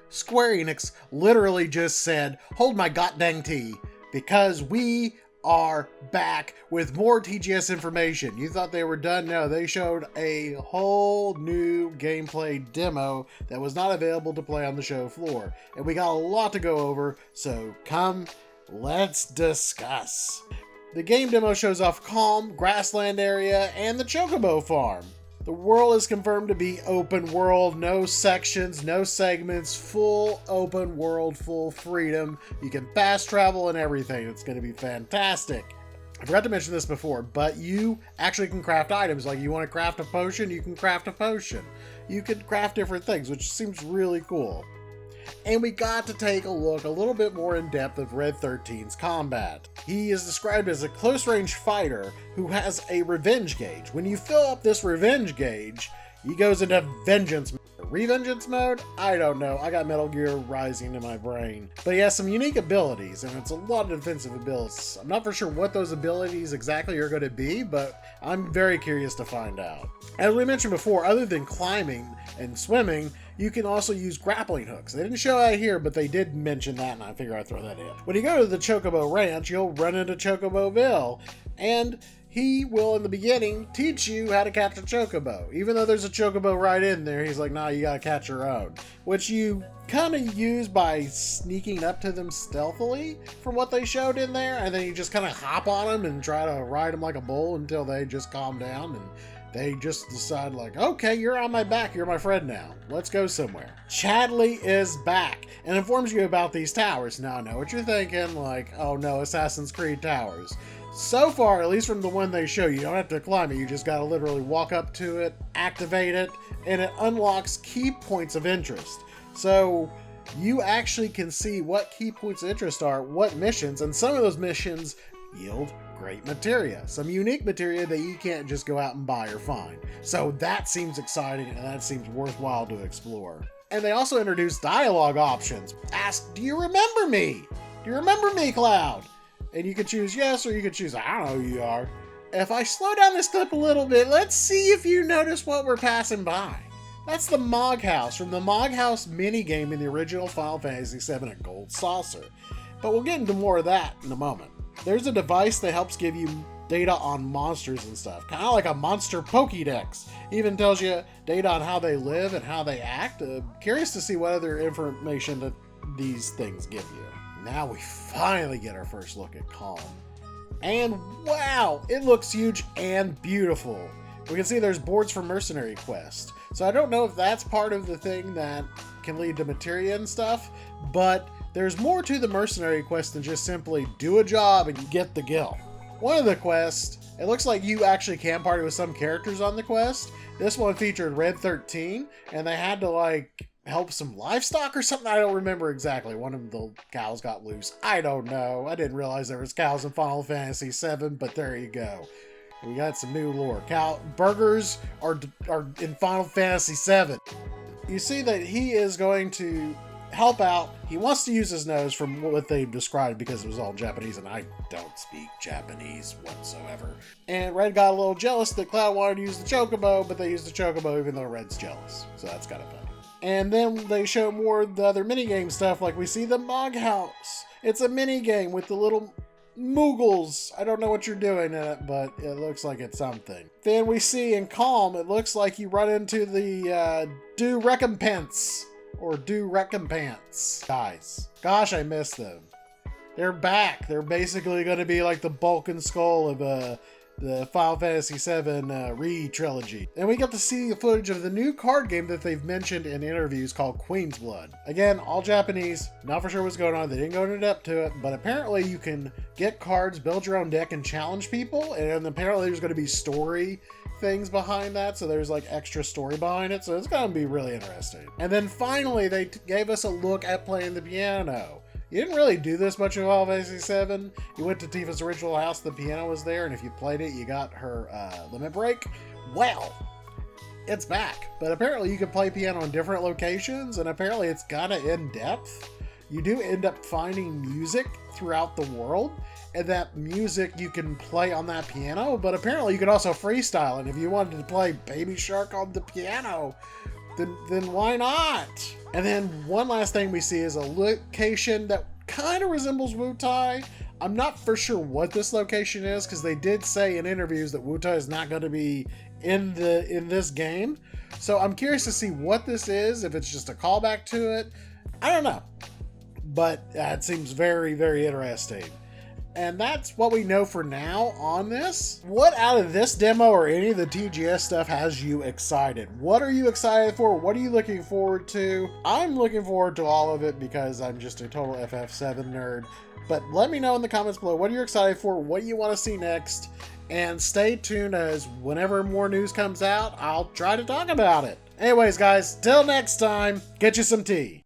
Square Enix literally just said, hold my goddamn tea, because we are back with more TGS information. You thought they were done? No, they showed a whole new gameplay demo that was not available to play on the show floor. And we got a lot to go over, so come, let's discuss. The game demo shows off Kalm, grassland area, and the Chocobo farm. The world is confirmed to be open world, no sections, no segments, full open world, full freedom. You can fast travel and everything. It's going to be fantastic. I forgot to mention this before, but you actually can craft items. Like, you want to craft a potion, you can craft a potion. You can craft different things, which seems really cool. And we got to take a look a little bit more in depth of Red 13's combat. He is described as a close-range fighter who has a revenge gauge. When you fill up this revenge gauge, he goes into vengeance mode. Revengeance mode? I don't know. I got Metal Gear Rising in my brain. But he has some unique abilities, and it's a lot of defensive abilities. I'm not for sure what those abilities exactly are going to be, but I'm very curious to find out. As we mentioned before, other than climbing and swimming, you can also use grappling hooks. They didn't show that here, but they did mention that, and I figure I'd throw that in. When you go to the Chocobo Ranch, you'll run into Chocoboville, and he will, in the beginning, teach you how to catch a Chocobo. Even though there's a Chocobo right in there, he's like, nah, you gotta catch your own. Which you kind of use by sneaking up to them stealthily, from what they showed in there, and then you just kind of hop on them and try to ride them like a bull until they just calm down, and they just decide like, okay, you're on my back, you're my friend now. Let's go somewhere. Chadley is back and informs you about these towers. Now I know what you're thinking, like, oh no, Assassin's Creed towers. So far, at least from the one they show, you don't have to climb it. You just gotta literally walk up to it, activate it, and it unlocks key points of interest. So you actually can see what key points of interest are, what missions, and some of those missions yield great materia. Some unique materia that you can't just go out and buy or find. So that seems exciting and that seems worthwhile to explore. And they also introduced dialogue options. Ask, do you remember me? Do you remember me, Cloud? And you can choose yes, or you can choose, I don't know who you are. If I slow down this clip a little bit, let's see if you notice what we're passing by. That's the Mog House from the Mog House minigame in the original Final Fantasy VII, a gold saucer. But we'll get into more of that in a moment. There's a device that helps give you data on monsters and stuff, kind of like a monster Pokédex. Even tells you data on how they live and how they act. Curious to see what other information that these things give you. Now we finally get our first look at Kalm. And wow, it looks huge and beautiful. We can see there's boards for mercenary quest. So I don't know if that's part of the thing that can lead to materia and stuff, but there's more to the mercenary quest than just simply do a job and you get the gil. One of the quests, it looks like you actually can party with some characters on the quest. This one featured Red 13, and they had to like help some livestock or something. I don't remember exactly. One of the cows got loose. I don't know. I didn't realize there was cows in Final Fantasy VII, but there you go. We got some new lore. Cow burgers are in Final Fantasy VII. You see that he is going to help out. He wants to use his nose from what they described because it was all Japanese and I don't speak Japanese whatsoever. And Red got a little jealous that Cloud wanted to use the Chocobo, but they used the Chocobo even though Red's jealous. So that's kind of fun. And then they show more of the other minigame stuff, like we see the Mog House. It's a minigame with the little Moogles. I don't know what you're doing in it, but it looks like it's something. Then we see in Kalm, it looks like you run into the Do Recompense. Or Do Recompense guys. Gosh, I miss them. They're back. They're basically going to be like the bulk and skull of the Final Fantasy VII re-trilogy. And we got to see the footage of the new card game that they've mentioned in interviews called Queen's Blood. Again, all Japanese, not for sure what's going on. They didn't go into depth to it, but apparently you can get cards, build your own deck, and challenge people. And apparently there's going to be story things behind that, so there's like extra story behind it, so it's going to be really interesting. And then finally, they gave us a look at playing the piano. You didn't really do this much in Final Fantasy VII. You went to Tifa's original house, the piano was there, and if you played it, you got her limit break. Well, it's back. But apparently you can play piano in different locations, and apparently it's kind of in-depth. You do end up finding music throughout the world, and that music you can play on that piano, but apparently you can also freestyle, and if you wanted to play Baby Shark on the piano, then why not? And then one last thing we see is a location that kind of resembles Wutai. I'm not for sure what this location is because they did say in interviews that Wutai is not going to be in this game. So I'm curious to see what this is, if it's just a callback to it. I don't know. But it seems very, very interesting. And that's what we know for now on this. What out of this demo or any of the TGS stuff has you excited? What are you excited for? What are you looking forward to? I'm looking forward to all of it because I'm just a total FF7 nerd. But let me know in the comments below what you're excited for, what you want to see next, and stay tuned as whenever more news comes out, I'll try to talk about it. Anyways, guys, till next time, get you some tea.